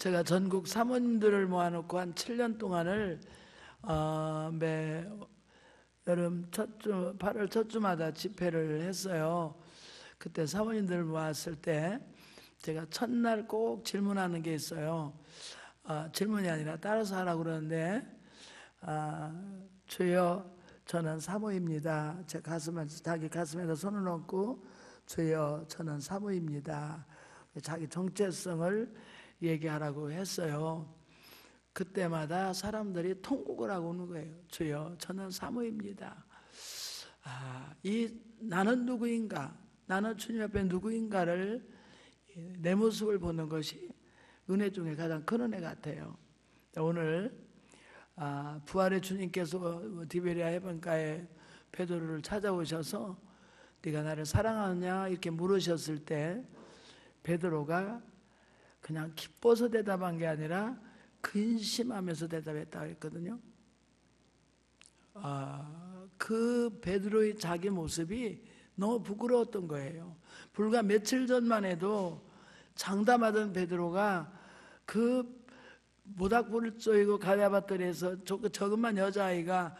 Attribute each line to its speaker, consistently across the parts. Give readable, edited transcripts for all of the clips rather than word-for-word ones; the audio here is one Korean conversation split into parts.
Speaker 1: 제가 전국 사모님들을 모아놓고 한 7년 동안을 매 여름 첫 주, 8월 첫 주마다 집회를 했어요. 그때 사모님들 모았을 때 제가 첫날 꼭 질문하는 게 있어요. 질문이 아니라 따라서 하라고 그러는데, 주여 저는 사모입니다. 자기 가슴에다 손을 얹고 주여 저는 사모입니다. 자기 정체성을 얘기하라고 했어요. 그때마다 사람들이 통곡을 하고 오는 거예요. 주여 저는 사모입니다. 나는 누구인가, 나는 주님 앞에 누구인가를 내 모습을 보는 것이 은혜 중에 가장 큰 은혜 같아요. 오늘 부활의 주님께서 디베리아 해변가에 베드로를 찾아오셔서 네가 나를 사랑하느냐 이렇게 물으셨을 때 베드로가 그냥 기뻐서 대답한 게 아니라 근심하면서 대답했다고 했거든요. 그 베드로의 자기 모습이 너무 부끄러웠던 거예요. 불과 며칠 전만 해도 장담하던 베드로가 그 모닥불을 쪼이고 가랴밧들에서 저것만 여자아이가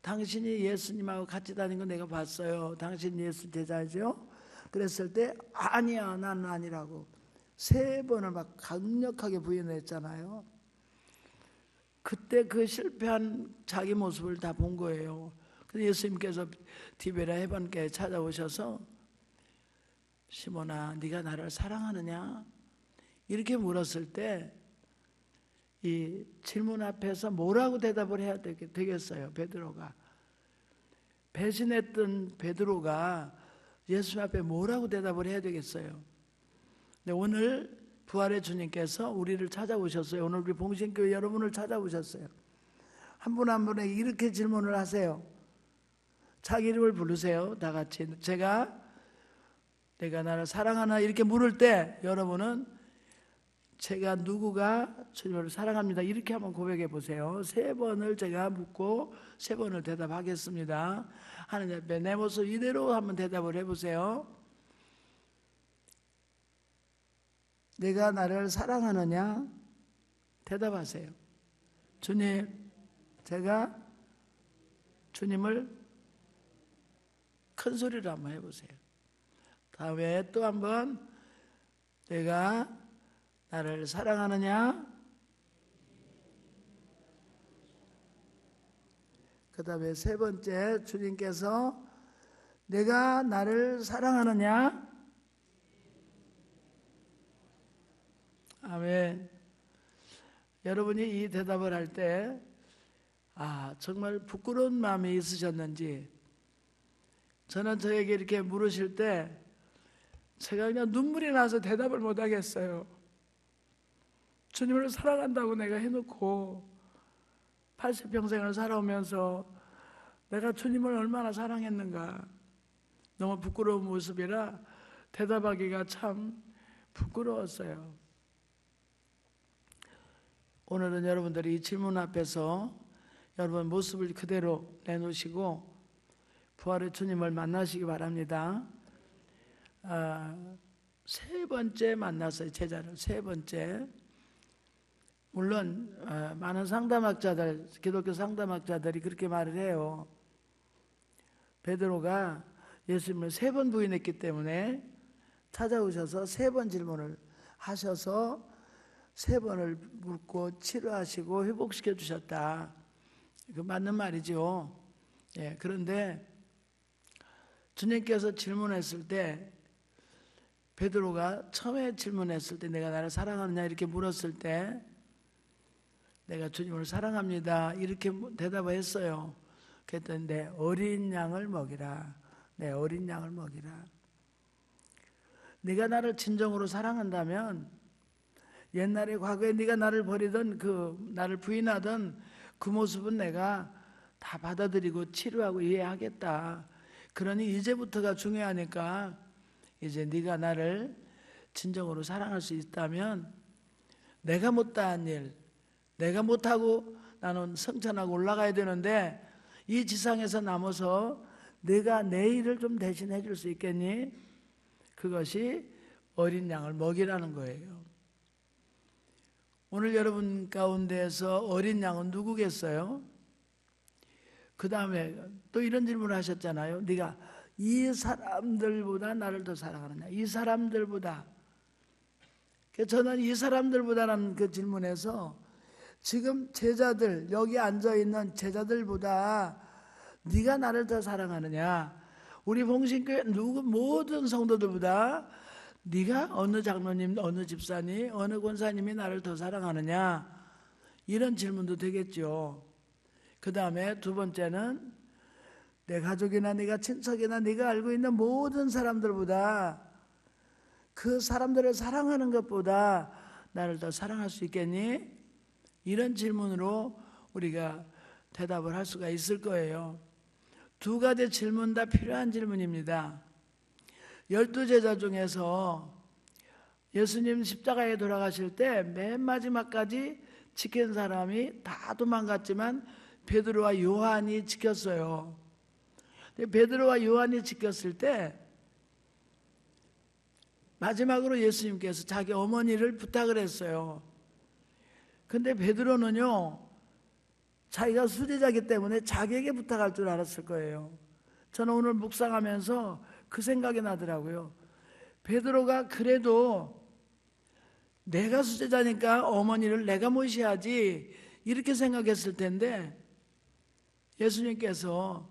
Speaker 1: 당신이 예수님하고 같이 다니는 거 내가 봤어요. 당신 예수 제자죠? 그랬을 때 아니야 나는 아니라고 3번을 막 강력하게 부인했잖아요. 그때 그 실패한 자기 모습을 다 본 거예요. 그래서 예수님께서 디베랴 해변가에 찾아오셔서 시몬아 네가 나를 사랑하느냐 이렇게 물었을 때 이 질문 앞에서 뭐라고 대답을 해야 되겠어요? 베드로가 배신했던 베드로가 예수님 앞에 뭐라고 대답을 해야 되겠어요? 근데 오늘 부활의 주님께서 우리를 찾아오셨어요. 오늘 우리 봉신교회 여러분을 찾아오셨어요. 한 분 한 분에게 이렇게 질문을 하세요. 자기 이름을 부르세요. 다 같이. 내가 나를 사랑하나 이렇게 물을 때 여러분은 제가 누구가 주님을 사랑합니다 이렇게 한번 고백해 보세요. 3번을 제가 묻고 3번을 대답하겠습니다. 하나님 앞에 내 모습 이대로 한번 대답을 해보세요. 내가 나를 사랑하느냐? 대답하세요. 주님, 제가 주님을 큰 소리로 한번 해보세요. 다음에 또 한번 내가 나를 사랑하느냐? 그 다음에 3번째 주님께서 내가 나를 사랑하느냐? 아멘. 여러분이 이 대답을 할 때 정말 부끄러운 마음이 있으셨는지 저는 저에게 이렇게 물으실 때 제가 그냥 눈물이 나서 대답을 못 하겠어요. 주님을 사랑한다고 내가 해놓고 80평생을 살아오면서 내가 주님을 얼마나 사랑했는가 너무 부끄러운 모습이라 대답하기가 참 부끄러웠어요. 오늘은 여러분들이 이 질문 앞에서 여러분 모습을 그대로 내놓으시고 부활의 주님을 만나시기 바랍니다. 3번째 만났어요. 제자를 3번째. 물론 많은 상담학자들, 기독교 상담학자들이 그렇게 말을 해요. 베드로가 예수님을 3번 부인했기 때문에 찾아오셔서 3번 질문을 하셔서 3번을 묻고 치료하시고 회복시켜 주셨다. 그 맞는 말이죠. 예, 그런데 주님께서 질문했을 때 베드로가 처음에 질문했을 때 내가 나를 사랑하느냐 이렇게 물었을 때 내가 주님을 사랑합니다 이렇게 대답을 했어요. 그랬더니 내 어린 양을 먹이라. 내 어린 양을 먹이라. 네가 나를 진정으로 사랑한다면 옛날에 과거에 네가 나를 버리던 나를 부인하던 그 모습은 내가 다 받아들이고 치료하고 이해하겠다. 그러니 이제부터가 중요하니까 이제 네가 나를 진정으로 사랑할 수 있다면 내가 못다한 일, 내가 못하고 나는 성천하고 올라가야 되는데 이 지상에서 남아서 내가 내 일을 좀 대신해 줄 수 있겠니? 그것이 어린 양을 먹이라는 거예요. 오늘 여러분 가운데에서 어린 양은 누구겠어요? 그 다음에 또 이런 질문을 하셨잖아요. 네가 이 사람들보다 나를 더 사랑하느냐? 이 사람들보다. 저는 이 사람들보다라는 그 질문에서 지금 제자들, 여기 앉아있는 제자들보다 네가 나를 더 사랑하느냐? 우리 봉신교회 모든 성도들보다 네가 어느 장로님, 어느 집사님, 어느 권사님이 나를 더 사랑하느냐? 이런 질문도 되겠죠. 그 다음에 두 번째는 내 가족이나 네가 친척이나 네가 알고 있는 모든 사람들보다 그 사람들을 사랑하는 것보다 나를 더 사랑할 수 있겠니? 이런 질문으로 우리가 대답을 할 수가 있을 거예요. 두 가지 질문 다 필요한 질문입니다. 12제자 중에서 예수님 십자가에 돌아가실 때 맨 마지막까지 지킨 사람이 다 도망갔지만 베드로와 요한이 지켰어요. 베드로와 요한이 지켰을 때 마지막으로 예수님께서 자기 어머니를 부탁을 했어요. 근데 베드로는요, 자기가 수제자이기 때문에 자기에게 부탁할 줄 알았을 거예요. 저는 오늘 묵상하면서 그 생각이 나더라고요. 베드로가 그래도 내가 수제자니까 어머니를 내가 모셔야지 이렇게 생각했을 텐데 예수님께서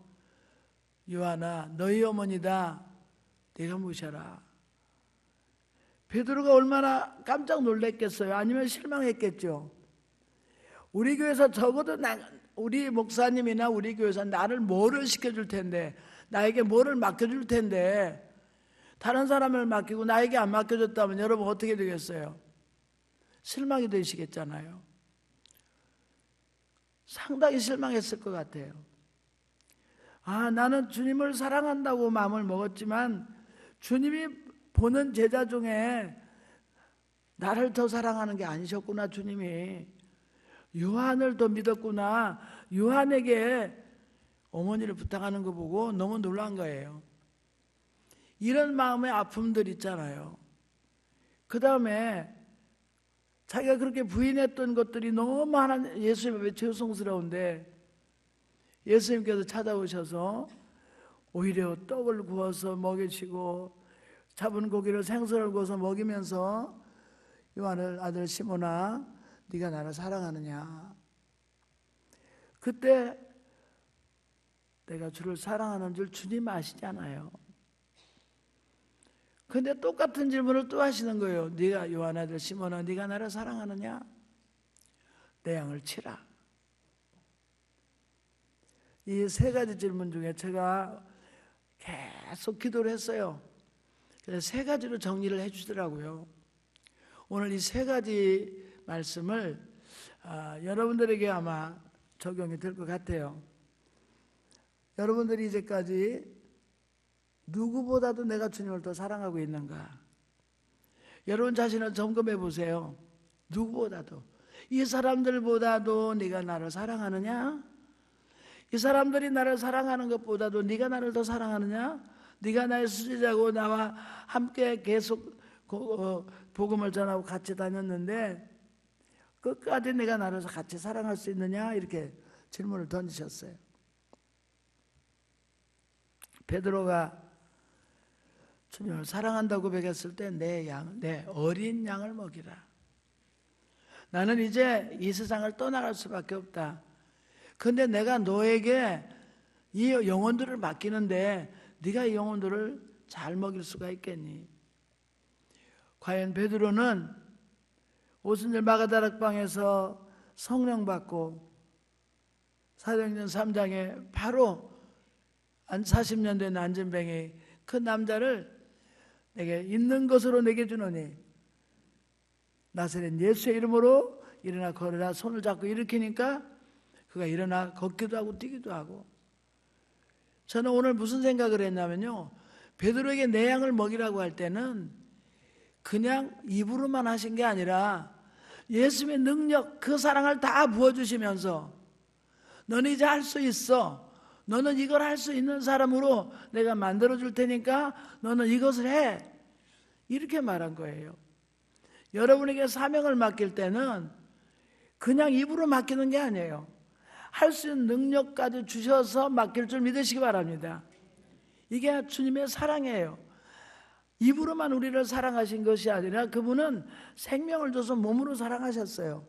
Speaker 1: 요한아 너희 어머니다 내가 모셔라. 베드로가 얼마나 깜짝 놀랐겠어요. 아니면 실망했겠죠. 우리 교회에서 적어도 우리 목사님이나 우리 교회에서 나를 뭐를 시켜줄 텐데, 나에게 뭐를 맡겨줄 텐데 다른 사람을 맡기고 나에게 안 맡겨줬다면 여러분 어떻게 되겠어요? 실망이 되시겠잖아요. 상당히 실망했을 것 같아요. 나는 주님을 사랑한다고 마음을 먹었지만 주님이 보는 제자 중에 나를 더 사랑하는 게 아니셨구나. 주님이 요한을 더 믿었구나. 요한에게 어머니를 부탁하는 거 보고 너무 놀란 거예요. 이런 마음의 아픔들 있잖아요. 그 다음에 자기가 그렇게 부인했던 것들이 너무 예수님 앞에 죄송스러운데 예수님께서 찾아오셔서 오히려 떡을 구워서 먹이시고 잡은 고기를 생선을 구워서 먹이면서 요한을 아들 시몬아 네가 나를 사랑하느냐? 그때 내가 주를 사랑하는 줄 주님 아시잖아요. 근데 똑같은 질문을 또 하시는 거예요. 네가 요한 아들 시몬아 네가 나를 사랑하느냐? 내 양을 치라. 이 세 가지 질문 중에 제가 계속 기도를 했어요. 그래서 세 가지로 정리를 해주더라고요. 오늘 이 세 가지 말씀을 여러분들에게 아마 적용이 될 것 같아요. 여러분들이 이제까지 누구보다도 내가 주님을 더 사랑하고 있는가? 여러분 자신을 점검해 보세요. 누구보다도. 이 사람들보다도 네가 나를 사랑하느냐? 이 사람들이 나를 사랑하는 것보다도 네가 나를 더 사랑하느냐? 네가 나의 수제자고 나와 함께 계속 복음을 전하고 같이 다녔는데 끝까지 내가 나를 같이 사랑할 수 있느냐? 이렇게 질문을 던지셨어요. 베드로가 주님을 사랑한다고 고백했을 때 내 어린 양을 먹이라. 나는 이제 이 세상을 떠나갈 수밖에 없다. 근데 내가 너에게 이 영혼들을 맡기는데 네가 이 영혼들을 잘 먹일 수가 있겠니? 과연 베드로는 오순절 마가다락방에서 성령 받고 사도행전 3장에 바로 40년 된 안진뱅이 그 남자를 내게 있는 것으로 내게 주노니 나사렛 예수의 이름으로 일어나 걸으라 손을 잡고 일으키니까 그가 일어나 걷기도 하고 뛰기도 하고. 저는 오늘 무슨 생각을 했냐면요, 베드로에게 내 양을 먹이라고 할 때는 그냥 입으로만 하신 게 아니라 예수님의 능력, 그 사랑을 다 부어주시면서 너는 이제 할 수 있어, 너는 이걸 할 수 있는 사람으로 내가 만들어줄 테니까 너는 이것을 해, 이렇게 말한 거예요. 여러분에게 사명을 맡길 때는 그냥 입으로 맡기는 게 아니에요. 할 수 있는 능력까지 주셔서 맡길 줄 믿으시기 바랍니다. 이게 주님의 사랑이에요. 입으로만 우리를 사랑하신 것이 아니라 그분은 생명을 줘서 몸으로 사랑하셨어요.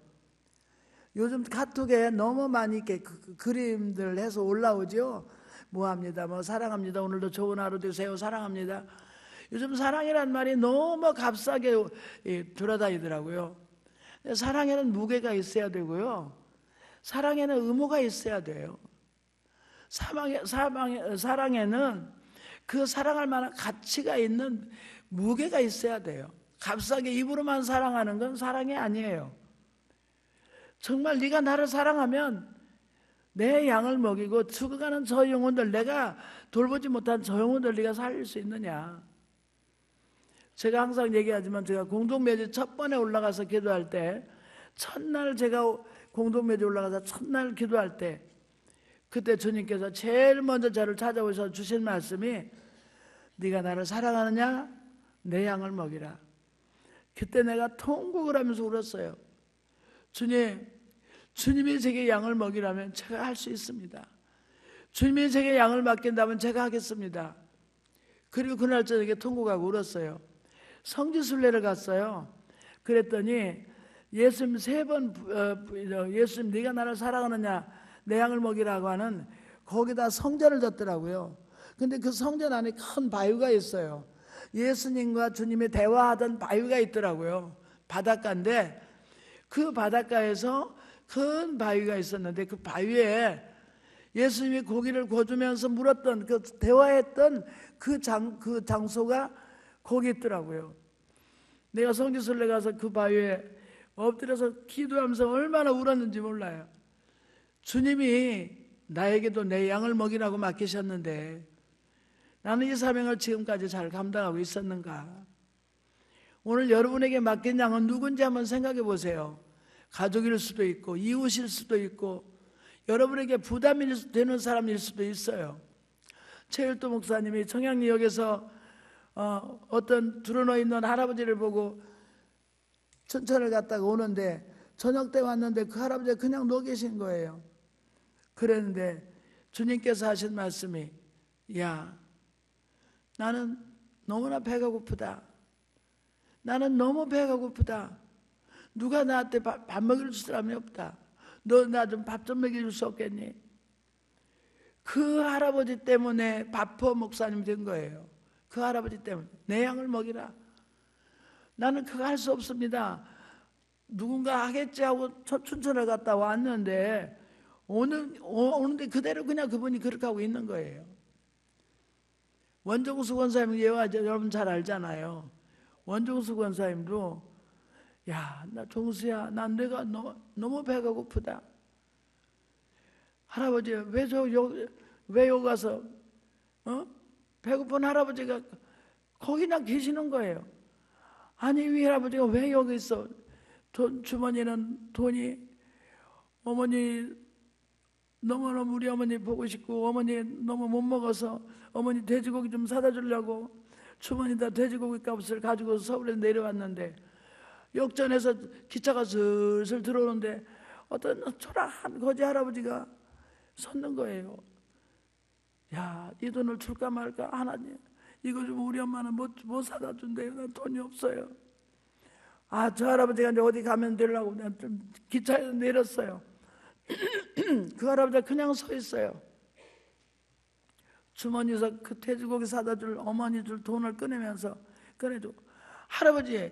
Speaker 1: 요즘 카톡에 너무 많이 이렇게 그림들 해서 올라오죠. 뭐합니다, 뭐 사랑합니다, 오늘도 좋은 하루 되세요, 사랑합니다. 요즘 사랑이란 말이 너무 값싸게 돌아다니더라고요. 사랑에는 무게가 있어야 되고요, 사랑에는 의무가 있어야 돼요. 사랑에는 그 사랑할 만한 가치가 있는 무게가 있어야 돼요. 값싸게 입으로만 사랑하는 건 사랑이 아니에요. 정말 네가 나를 사랑하면 내 양을 먹이고 죽어가는 저 영혼들, 내가 돌보지 못한 저 영혼들 네가 살릴 수 있느냐. 제가 항상 얘기하지만, 제가 공동묘지 첫 번에 올라가서 기도할 때, 첫날 제가 공동묘지 올라가서 첫날 기도할 때, 그때 주님께서 제일 먼저 저를 찾아오셔서 주신 말씀이, 네가 나를 사랑하느냐? 내 양을 먹이라. 그때 내가 통곡을 하면서 울었어요. 주님이 제게 양을 먹이라면 제가 할 수 있습니다. 주님이 제게 양을 맡긴다면 제가 하겠습니다. 그리고 그날 저녁에 통곡하고 울었어요. 성지순례를 갔어요. 그랬더니 예수님 3번 예수님 네가 나를 사랑하느냐, 내 양을 먹이라고 하는, 거기다 성전을 졌더라고요. 근데 그 성전 안에 큰 바위가 있어요. 예수님과 주님이 대화하던 바위가 있더라고요. 바닷가인데 그 바닷가에서 큰 바위가 있었는데, 그 바위에 예수님이 고기를 구워주면서 물었던, 그 대화했던 그 장소가 거기 있더라고요. 내가 성지순례 가서 그 바위에 엎드려서 기도하면서 얼마나 울었는지 몰라요. 주님이 나에게도 내 양을 먹이라고 맡기셨는데 나는 이 사명을 지금까지 잘 감당하고 있었는가? 오늘 여러분에게 맡긴 양은 누군지 한번 생각해 보세요. 가족일 수도 있고 이웃일 수도 있고 여러분에게 부담이 되는 사람일 수도 있어요. 최일도 목사님이 청량리역에서 어떤 드러누워 있는 할아버지를 보고 천천을 갔다가 오는데, 저녁 때 왔는데 그 할아버지가 그냥 누워 계신 거예요. 그랬는데 주님께서 하신 말씀이, 야, 나는 너무나 배가 고프다. 나는 너무 배가 고프다. 누가 나한테 밥 먹일 사람이 없다. 너 나 좀 밥 좀 먹여줄 수 없겠니? 그 할아버지 때문에 바포 목사님 된 거예요. 그 할아버지 때문에 내 양을 먹이라. 나는 그거 할 수 없습니다. 누군가 하겠지 하고 춘천을 갔다 왔는데 오는데 그대로 그냥 그분이 그렇게 하고 있는 거예요. 원종수 권사님 예화 여러분 잘 알잖아요. 원종수 권사님도, 야, 나 종수야, 난 내가 너무 배가 고프다. 할아버지 왜 여기 가서 배고픈 할아버지가 거기나 계시는 거예요. 아니, 이 할아버지가 왜 여기 있어? 주머니는 돈이, 어머니 너무너무 우리 어머니 보고 싶고 어머니 너무 못 먹어서 어머니 돼지고기 좀 사다 주려고 주머니다 돼지고기 값을 가지고 서울에 내려왔는데, 역전해서 기차가 슬슬 들어오는데 어떤 초라한 거지 할아버지가 섰는 거예요. 야, 이 돈을 줄까 말까? 하나님, 이거 좀 우리 엄마는 못 사다 준대요. 난 돈이 없어요. 아, 저 할아버지가 이제 어디 가면 되려고 그냥 좀 기차에서 내렸어요. 그 할아버지가 그냥 서 있어요. 주머니에서 그 돼지고기 사다 줄 어머니 줄 돈을 꺼내면서 꺼내주고, 할아버지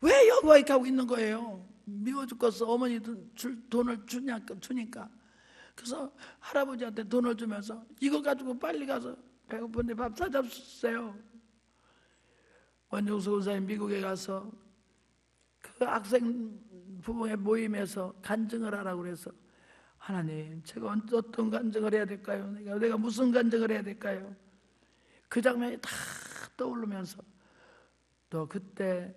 Speaker 1: 왜 여기 와 이렇게 하고 있는 거예요? 미워 죽겠어. 어머니 줄 돈을 주니까. 그래서 할아버지한테 돈을 주면서, 이거 가지고 빨리 가서 배고픈데 밥 사다 주세요. 원종수 권사님 미국에 가서 그 학생 부모의 모임에서 간증을 하라고 그래서, 하나님, 제가 어떤 간증을 해야 될까요? 내가 무슨 간증을 해야 될까요? 그 장면이 다 떠오르면서, 너 그때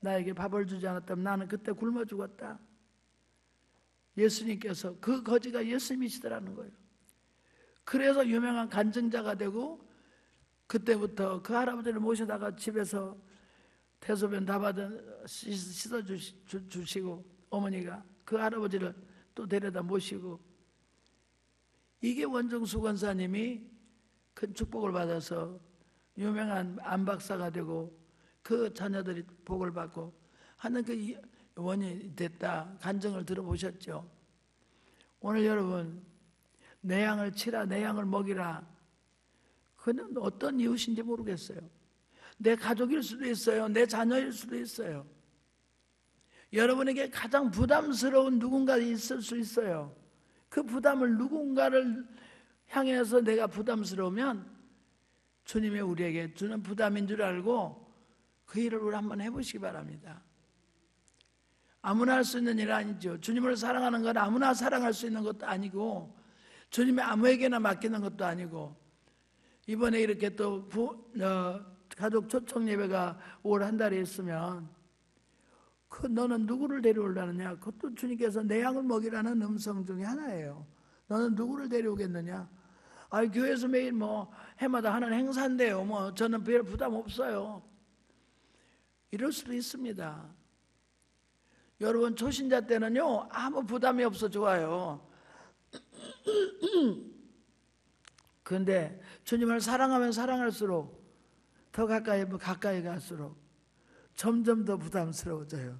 Speaker 1: 나에게 밥을 주지 않았다면 나는 그때 굶어 죽었다. 예수님께서, 그 거지가 예수님이시더라는 거예요. 그래서 유명한 간증자가 되고, 그때부터 그 할아버지를 모시다가 집에서 대소변 다 받아 씻어주시고 어머니가 그 할아버지를 또 데려다 모시고, 이게 원정수 권사님이 큰 축복을 받아서 유명한 안박사가 되고 그 자녀들이 복을 받고 하는 그 원인이 됐다. 간증을 들어보셨죠? 오늘 여러분, 내 양을 치라, 내 양을 먹이라. 그는 어떤 이웃인지 모르겠어요. 내 가족일 수도 있어요. 내 자녀일 수도 있어요. 여러분에게 가장 부담스러운 누군가 있을 수 있어요. 그 부담을 누군가를 향해서 내가 부담스러우면 주님이 우리에게 주는 부담인 줄 알고 그 일을 우리 한번 해보시기 바랍니다. 아무나 할 수 있는 일 아니죠. 주님을 사랑하는 건 아무나 사랑할 수 있는 것도 아니고 주님이 아무에게나 맡기는 것도 아니고, 이번에 이렇게 또 가족 초청 예배가 올 한 달에 있으면 너는 누구를 데려오려느냐? 그것도 주님께서 내 양을 먹이라는 음성 중에 하나예요. 너는 누구를 데려오겠느냐? 교회에서 매일 해마다 하는 행사인데요. 저는 별 부담 없어요. 이럴 수도 있습니다. 여러분, 초신자 때는요, 아무 부담이 없어 좋아요. 그런데 주님을 사랑하면 사랑할수록, 더 가까이 갈수록 점점 더 부담스러워져요.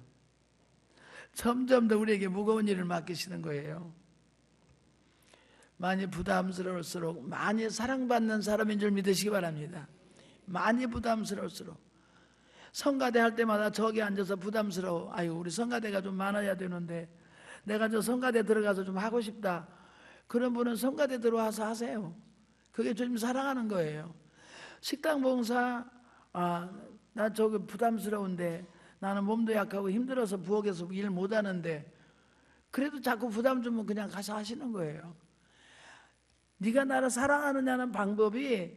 Speaker 1: 점점 더 우리에게 무거운 일을 맡기시는 거예요. 많이 부담스러울수록 많이 사랑받는 사람인 줄 믿으시기 바랍니다. 많이 부담스러울수록. 성가대 할 때마다 저기 앉아서 부담스러워. 우리 성가대가 좀 많아야 되는데 내가 저 성가대 들어가서 좀 하고 싶다. 그런 분은 성가대 들어와서 하세요. 그게 주님 사랑하는 거예요. 식당 봉사, 나 저기 부담스러운데, 나는 몸도 약하고 힘들어서 부엌에서 일 못하는데, 그래도 자꾸 부담 주면 그냥 가서 하시는 거예요. 네가 나를 사랑하느냐는 방법이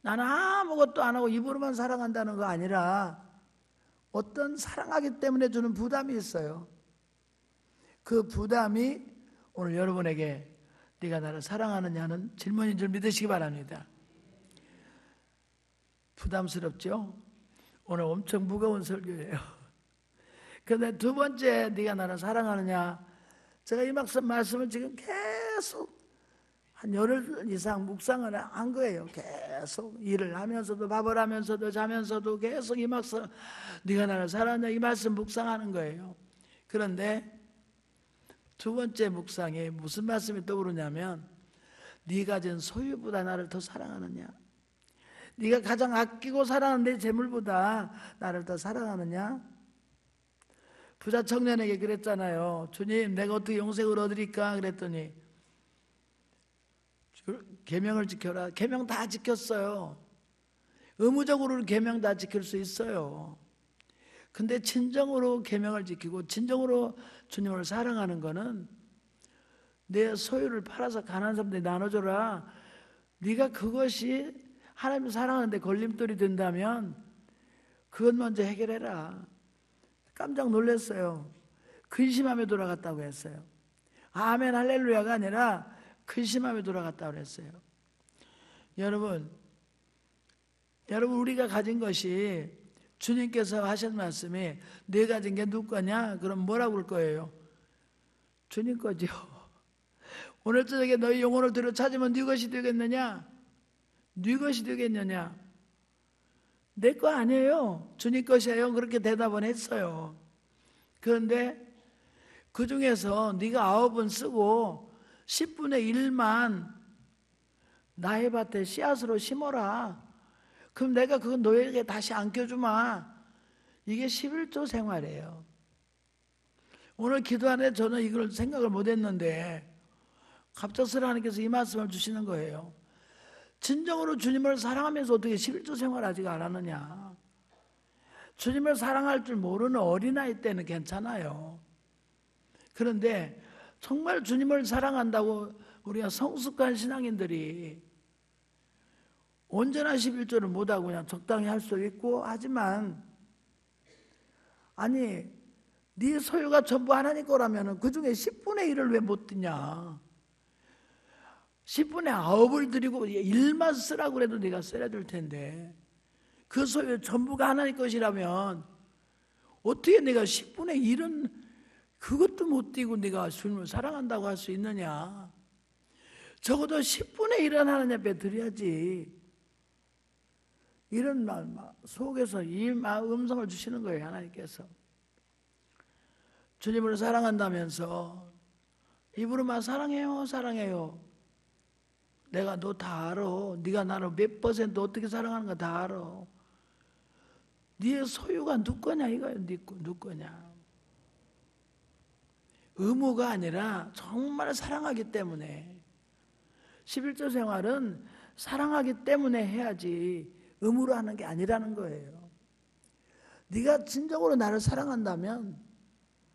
Speaker 1: 나는 아무것도 안 하고 입으로만 사랑한다는 거 아니라 어떤 사랑하기 때문에 주는 부담이 있어요. 그 부담이 오늘 여러분에게 네가 나를 사랑하느냐는 질문인 줄 믿으시기 바랍니다. 부담스럽죠? 오늘 엄청 무거운 설교예요. 그런데 두 번째, 네가 나를 사랑하느냐, 제가 이 말씀을 지금 계속 한 열흘 이상 묵상을 한 거예요. 계속 일을 하면서도, 밥을 하면서도, 자면서도 계속 이 말씀, 네가 나를 사랑하느냐, 이 말씀 묵상하는 거예요. 그런데 두 번째 묵상에 무슨 말씀이 떠오르냐면, 네가 가진 소유보다 나를 더 사랑하느냐, 네가 가장 아끼고 사랑하는 내 재물보다 나를 더 사랑하느냐. 부자 청년에게 그랬잖아요. 주님, 내가 어떻게 영생을 얻으리까? 그랬더니 계명을 지켜라. 계명 다 지켰어요. 의무적으로는 계명 다 지킬 수 있어요. 근데 진정으로 계명을 지키고 진정으로 주님을 사랑하는 거는 내 소유를 팔아서 가난한 사람들이 나눠줘라. 네가 그것이 하나님 사랑하는데 걸림돌이 된다면 그것 먼저 해결해라. 깜짝 놀랐어요. 근심하며 돌아갔다고 했어요. 아멘 할렐루야가 아니라 근심하며 돌아갔다고 했어요. 여러분 우리가 가진 것이, 주님께서 하신 말씀이 네 가진 게 누구 거냐? 그럼 뭐라고 그럴 거예요? 주님 거죠. 오늘 저녁에 너희 영혼을 들여 찾으면 네 것이 되겠느냐? 네 것이 되겠느냐? 내 거 아니에요. 주님 것이에요. 그렇게 대답은 했어요. 그런데 그 중에서 네가 9은 쓰고 10분의 1만 나의 밭에 씨앗으로 심어라. 그럼 내가 그거 너에게 다시 안겨주마. 이게 11조 생활이에요. 오늘 기도하는데 저는 이걸 생각을 못했는데 갑작스레 하나님께서 이 말씀을 주시는 거예요. 진정으로 주님을 사랑하면서 어떻게 11조 생활 아직 안 하느냐. 주님을 사랑할 줄 모르는 어린아이 때는 괜찮아요. 그런데 정말 주님을 사랑한다고 우리가 성숙한 신앙인들이 언제나 11조를 못하고 그냥 적당히 할 수 있고 하지만, 아니 네 소유가 전부 하나님 거라면 그 중에 10분의 1을 왜 못 드냐. 10분의 9을 드리고 1만 쓰라고 그래도 네가 써야 될 텐데, 그 소유 전부가 하나님 것이라면 어떻게 네가 10분의 1은 그것도 못 뛰고 네가 주님을 사랑한다고 할 수 있느냐? 적어도 10분의 1은 하나님 앞에 드려야지. 이런 말 속에서 이 음성을 주시는 거예요, 하나님께서. 주님을 사랑한다면서 입으로만 사랑해요, 사랑해요. 내가 너 다 알아. 네가 나를 몇 퍼센트 어떻게 사랑하는 거 다 알아. 네의 소유가 누구 거냐 이거예요. 누구 거냐. 의무가 아니라 정말 사랑하기 때문에. 11조 생활은 사랑하기 때문에 해야지 의무로 하는 게 아니라는 거예요. 네가 진정으로 나를 사랑한다면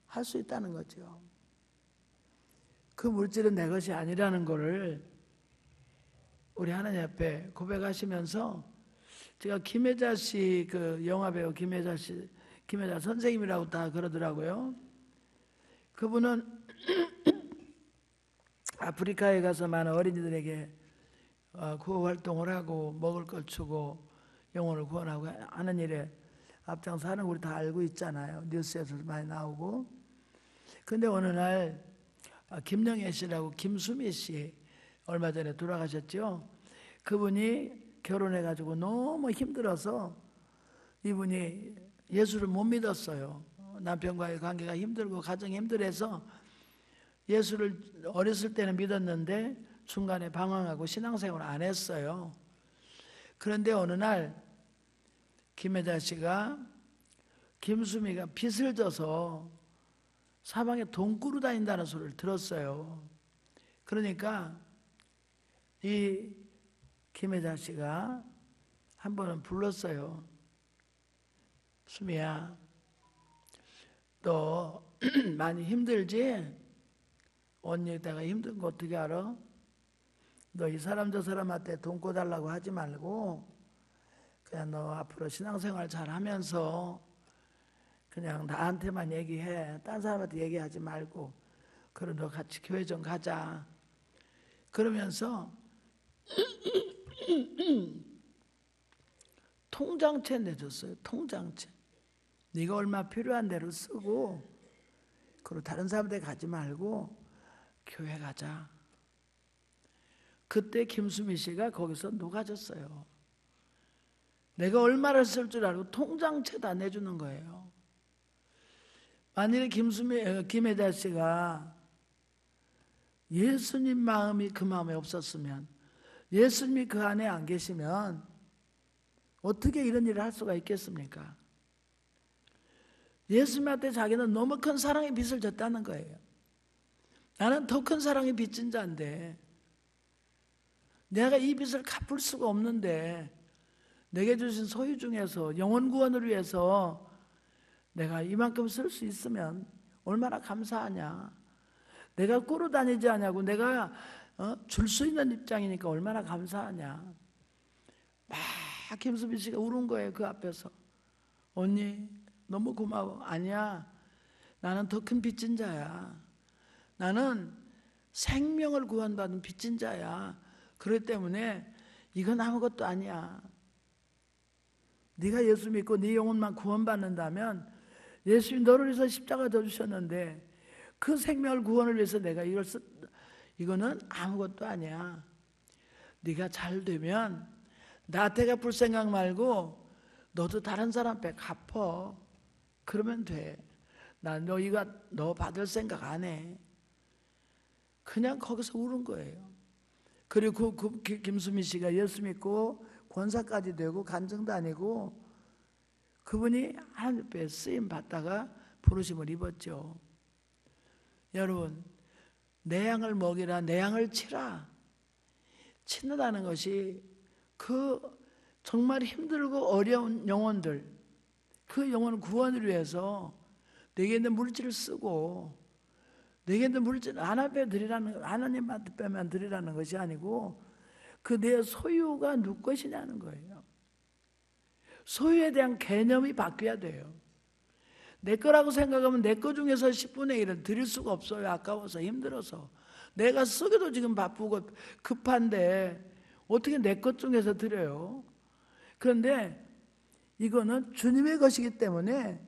Speaker 1: 할 수 있다는 거죠. 그 물질은 내 것이 아니라는 거를 우리 하나님 앞에 고백하시면서, 제가 김혜자 씨, 그 영화배우 김혜자 씨, 김혜자 선생님이라고 다 그러더라고요. 그분은 아프리카에 가서 많은 어린이들에게 구호 활동을 하고 먹을 걸 주고 영혼을 구원하고 하는 일에 앞장서 하는 거 우리 다 알고 있잖아요. 뉴스에서 많이 나오고. 근데 어느 날 김영애 씨라고 김수미 씨 얼마 전에 돌아가셨죠. 그분이 결혼해가지고 너무 힘들어서 이분이 예수를 못 믿었어요. 남편과의 관계가 힘들고 가정이 힘들어서 예수를 어렸을 때는 믿었는데 중간에 방황하고 신앙생활을 안 했어요. 그런데 어느 날 김혜자 씨가 김수미가 빚을 져서 사방에 돈 꾸러 다닌다는 소리를 들었어요. 그러니까 이 김혜자 씨가 한 번은 불렀어요. 수미야, 너 많이 힘들지? 언니 내가 힘든 거 어떻게 알아? 너 이 사람 저 사람한테 돈 꿔달라고 하지 말고 그냥 너 앞으로 신앙생활 잘 하면서 그냥 나한테만 얘기해. 딴 사람한테 얘기하지 말고. 그럼 너 같이 교회 좀 가자. 그러면서 통장채 내줬어요. 통장채. 네가 얼마 필요한 대로 쓰고 그리고 다른 사람한테 가지 말고 교회 가자. 그때 김수미 씨가 거기서 녹아졌어요. 내가 얼마를 쓸 줄 알고 통장채 다 내주는 거예요. 만일에 김혜자 씨가 예수님 마음이 그 마음에 없었으면, 예수님이 그 안에 안 계시면 어떻게 이런 일을 할 수가 있겠습니까? 예수님한테 자기는 너무 큰 사랑의 빚을 졌다는 거예요. 나는 더 큰 사랑의 빚진 자인데 내가 이 빚을 갚을 수가 없는데 내게 주신 소유 중에서 영혼 구원을 위해서 내가 이만큼 쓸 수 있으면 얼마나 감사하냐. 내가 꾸러 다니지 않냐고 내가 줄 수 있는 입장이니까 얼마나 감사하냐. 막 김수미 씨가 울은 거예요. 그 앞에서. 언니 너무 고마워. 아니야, 나는 더 큰 빚진 자야. 나는 생명을 구원받은 빚진 자야. 그렇기 때문에 이건 아무것도 아니야. 네가 예수 믿고 네 영혼만 구원받는다면 예수님이 너를 위해서 십자가 져 주셨는데 그 생명을 구원을 위해서 내가 이거는 아무것도 아니야. 네가 잘 되면 나한테 갚을 생각 말고 너도 다른 사람 앞에 갚어. 그러면 돼. 너 받을 생각 안 해. 그냥 거기서 울은 거예요. 그리고 김수미 씨가 예수 믿고 권사까지 되고 간증도 아니고 그분이 하나님 앞에 쓰임 받다가 부르심을 입었죠. 여러분, 내 양을 먹이라, 내 양을 치라. 치는다는 것이 그 정말 힘들고 어려운 영혼들, 그 영혼 구원을 위해서 내게 있는 물질을 쓰고 내게 있는 물질을 하나님한테만 드리라는 것이 아니고 그 내 소유가 누구 것이냐는 거예요. 소유에 대한 개념이 바뀌어야 돼요. 내 거라고 생각하면 내 거 중에서 10분의 1은 드릴 수가 없어요. 아까워서 힘들어서. 내가 쓰기도 지금 바쁘고 급한데 어떻게 내 것 중에서 드려요? 그런데 이거는 주님의 것이기 때문에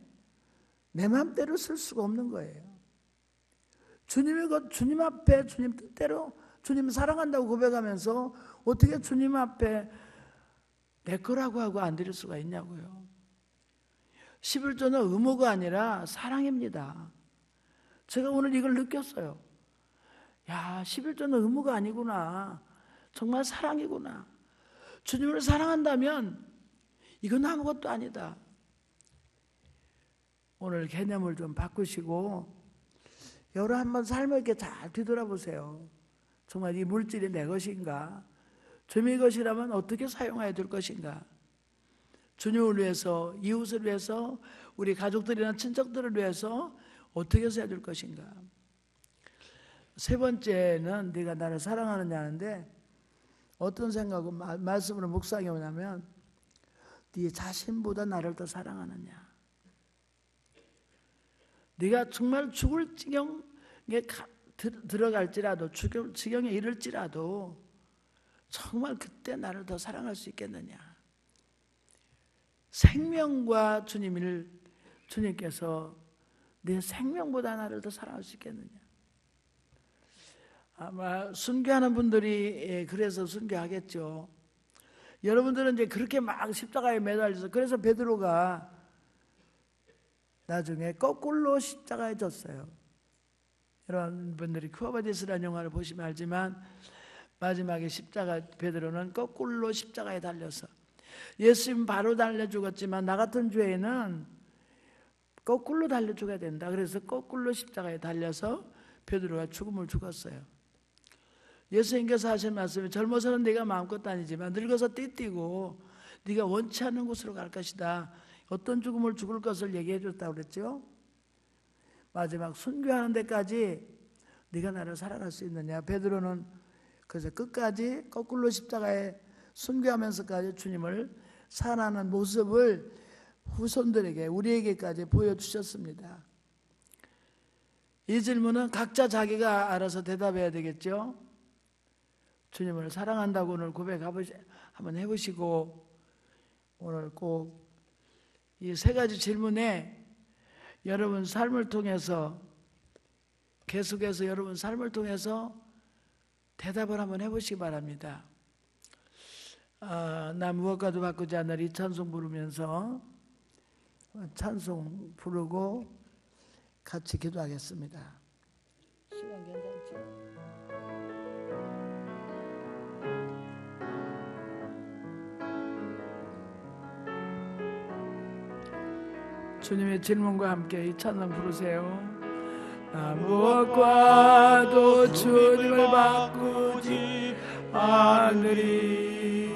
Speaker 1: 내 마음대로 쓸 수가 없는 거예요. 주님 앞에 주님 뜻대로 주님 사랑한다고 고백하면서 어떻게 주님 앞에 내 거라고 하고 안 드릴 수가 있냐고요. 11조는 의무가 아니라 사랑입니다. 제가 오늘 이걸 느꼈어요. 야, 11조는 의무가 아니구나. 정말 사랑이구나. 주님을 사랑한다면 이건 아무것도 아니다. 오늘 개념을 좀 바꾸시고 여러 한번 삶을 이렇게 잘 뒤돌아보세요. 정말 이 물질이 내 것인가? 주님의 것이라면 어떻게 사용해야 될 것인가? 주님을 위해서, 이웃을 위해서, 우리 가족들이나 친척들을 위해서 어떻게 써야 될 것인가? 세 번째는 네가 나를 사랑하느냐 하는데 어떤 생각은 말씀으로 묵상해 오냐면 네 자신보다 나를 더 사랑하느냐. 네가 정말 죽을 지경에 들어갈지라도 죽을 지경에 이를지라도 정말 그때 나를 더 사랑할 수 있겠느냐. 생명과 주님께서 내 생명보다 나를 더 사랑할 수 있겠느냐. 아마 순교하는 분들이 그래서 순교하겠죠. 여러분들은 이제 그렇게 막 십자가에 매달려서 그래서 베드로가 나중에 거꾸로 십자가에 졌어요. 여러분들이 쿠아바디스라는 영화를 보시면 알지만 마지막에 십자가 베드로는 거꾸로 십자가에 달려서 예수님 바로 달려 죽었지만 나 같은 죄인은 거꾸로 달려 죽어야 된다. 그래서 거꾸로 십자가에 달려서 베드로가 죽음을 죽었어요. 예수님께서 하신 말씀이 젊어서는 네가 마음껏 다니지만 늙어서 띠띠고 네가 원치 않는 곳으로 갈 것이다. 어떤 죽음을 죽을 것을 얘기해 줬다고 그랬죠. 마지막 순교하는 데까지 네가 나를 사랑할 수 있느냐. 베드로는 그래서 끝까지 거꾸로 십자가에 순교하면서까지 주님을 사랑하는 모습을 후손들에게 우리에게까지 보여주셨습니다. 이 질문은 각자 자기가 알아서 대답해야 되겠죠. 주님을 사랑한다고 오늘 고백 한번 해보시고 오늘 꼭 이 세 가지 질문에 여러분 삶을 통해서 계속해서 여러분 삶을 통해서 대답을 한번 해보시기 바랍니다. 나 무엇과도 바꾸지 않을 이 찬송 부르면서 찬송 부르고 같이 기도하겠습니다. 시간 괜찮죠? 주님의 질문과 함께 이 찬송 부르세요. 나 무엇과도 주님을 바꾸지 않으리.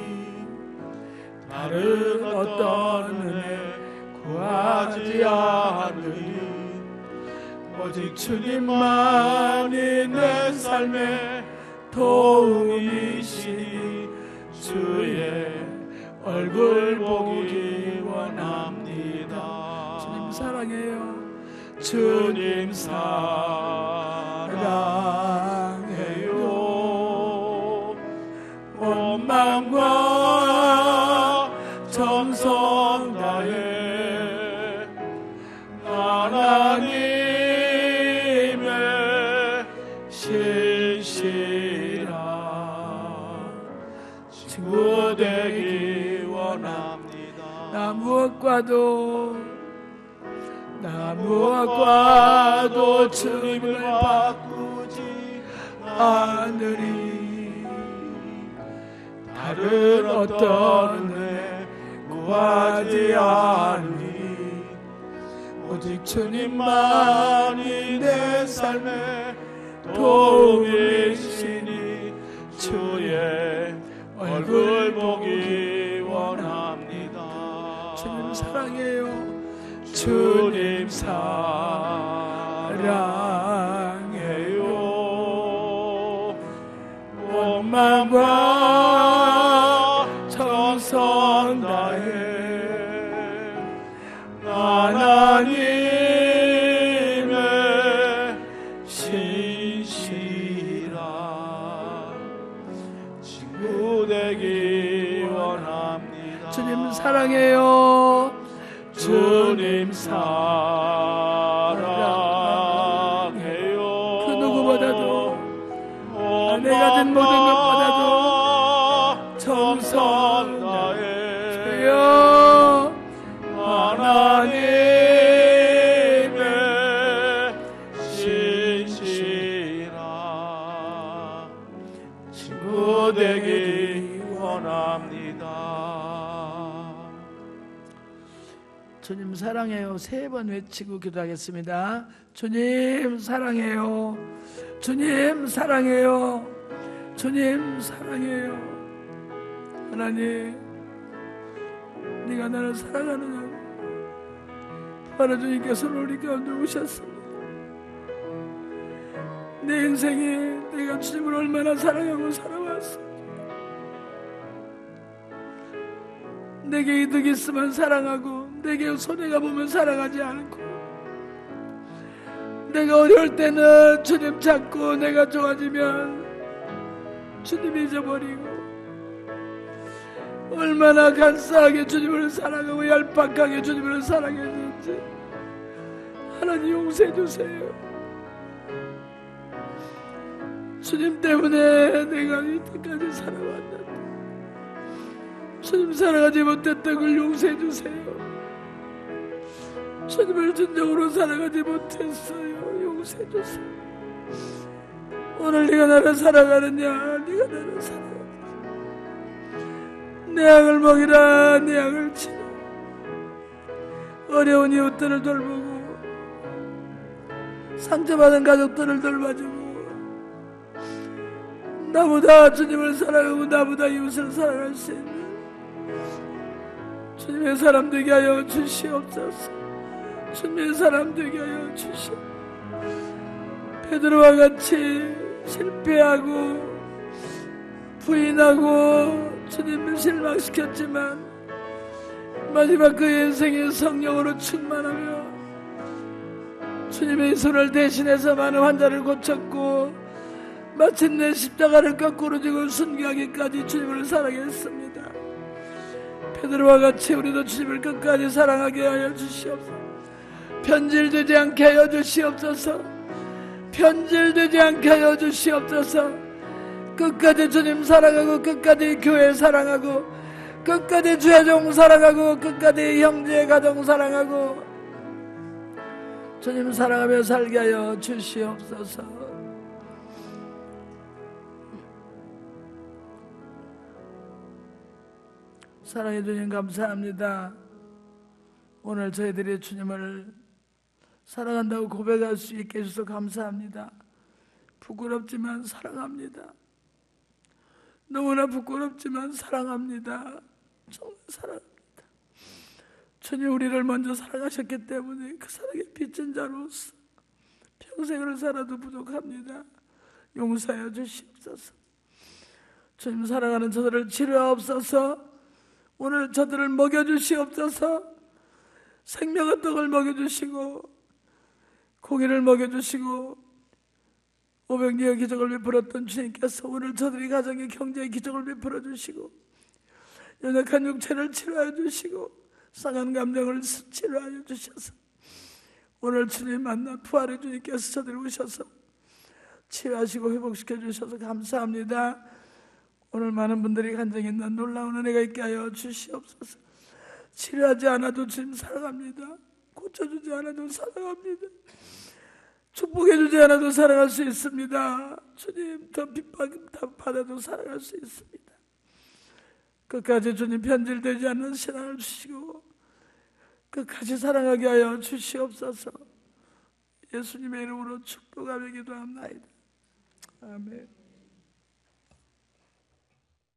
Speaker 1: 다른 어떤 은혜 구하지 않으리. 오직 주님만이 내 삶의 도움이시니 주의 얼굴 보기 원합니다. 주님 사랑해요. 주님 사랑해요. 온 마음과 정성 다해 하나님의 신실한 친구 되기 원합니다. 나 무엇과도 주님을 바꾸지 않으리. 다른 어떤 은혜 구하지 않으리. 오직 주님만이 내 삶의 도움이시니 주의 얼굴 보기 원합니다. 주님 사랑해요. 주님 사랑해요. 온 마음과 정성 다해 하나님의 신실한 친구 되기 원합니다. 주님 사랑해요. 주님 사랑해요. 그 주신 모든 것보다도 정성 다해 주여 하나님의 신실한 친구 되기 원합니다. 주님 사랑해요. 3번 외치고 기도하겠습니다. 주님 사랑해요. 주님 사랑해요. 주님 사랑해요. 하나님, 네가 나를 사랑하느냐고 바로 주님께서 우리 가운데 오셨습니다. 내 인생에 내가 주님을 얼마나 사랑하고 살아왔습니다. 내게 이득이 있으면 사랑하고 내게 손해가 보면 사랑하지 않고, 내가 어려울 때는 주님 찾고 내가 좋아지면 주님 잊어버리고, 얼마나 간사하게 주님을 사랑하고 얄팍하게 주님을 사랑했는지 하나님 용서해 주세요. 주님 때문에 내가 이때까지 살아왔는데 주님 사랑하지 못했던 걸 용서해 주세요. 주님을 진정으로 사랑하지 못했어요. 용서해 주세요. 오늘 네가 나를 사랑하느냐? 네가 나를 사랑하느냐? 내 양을 먹이라, 내 양을 치라. 어려운 이웃들을 돌보고 상처받은 가족들을 돌봐주고, 나보다 주님을 사랑하고 나보다 이웃을 사랑할 수 있는 주님의 사람 되게 하여 주시옵소서. 주님의 사람 되게 하여 주시옵소서. 베드로와 같이 실패하고 부인하고 주님을 실망시켰지만 마지막 그 인생의 성령으로 충만하며 주님의 손을 대신해서 많은 환자를 고쳤고 마침내 십자가를 거꾸로 지고 순교하기까지 주님을 사랑했습니다. 베드로와 같이 우리도 주님을 끝까지 사랑하게 하여 주시옵소서. 변질되지 않게 하여 주시옵소서. 변질되지 않게 하여 주시옵소서. 끝까지 주님 사랑하고 끝까지 교회 사랑하고 끝까지 주의 종 사랑하고 끝까지 형제 가정 사랑하고 주님 사랑하며 살게 하여 주시옵소서. 사랑해 주님 감사합니다. 오늘 저희들이 주님을 사랑한다고 고백할 수 있게 해주셔서 감사합니다. 부끄럽지만 사랑합니다. 너무나 부끄럽지만 사랑합니다. 정말 사랑합니다. 주님 우리를 먼저 사랑하셨기 때문에 그 사랑의 빚진 자로서 평생을 살아도 부족합니다. 용서하여 주시옵소서. 주님 사랑하는 저들을 치료하옵소서. 오늘 저들을 먹여주시옵소서. 생명의 떡을 먹여주시고 고기를 먹여주시고 오병이의 기적을 베풀었던 주님께서 오늘 저들이 가정의 경제의 기적을 베풀어 주시고 연약한 육체를 치료하여 주시고 상한 감정을 치료하여 주셔서 오늘 주님 만나 부활의 주님께서 저들이 오셔서 치유하시고 회복시켜 주셔서 감사합니다. 오늘 많은 분들이 간증이 있는 놀라운 은혜가 있게 하여 주시옵소서. 치료하지 않아도 주님 사랑합니다. 고쳐주지 않아도 사랑합니다. 축복해주지 않아도 사랑할 수 있습니다. 주님 더 핍박 받아도 사랑할 수 있습니다. 끝까지 주님 변질되지 않는 신앙을 주시고 끝까지 사랑하게 하여 주시옵소서. 예수님의 이름으로 축복하며 기도합니다. 아멘.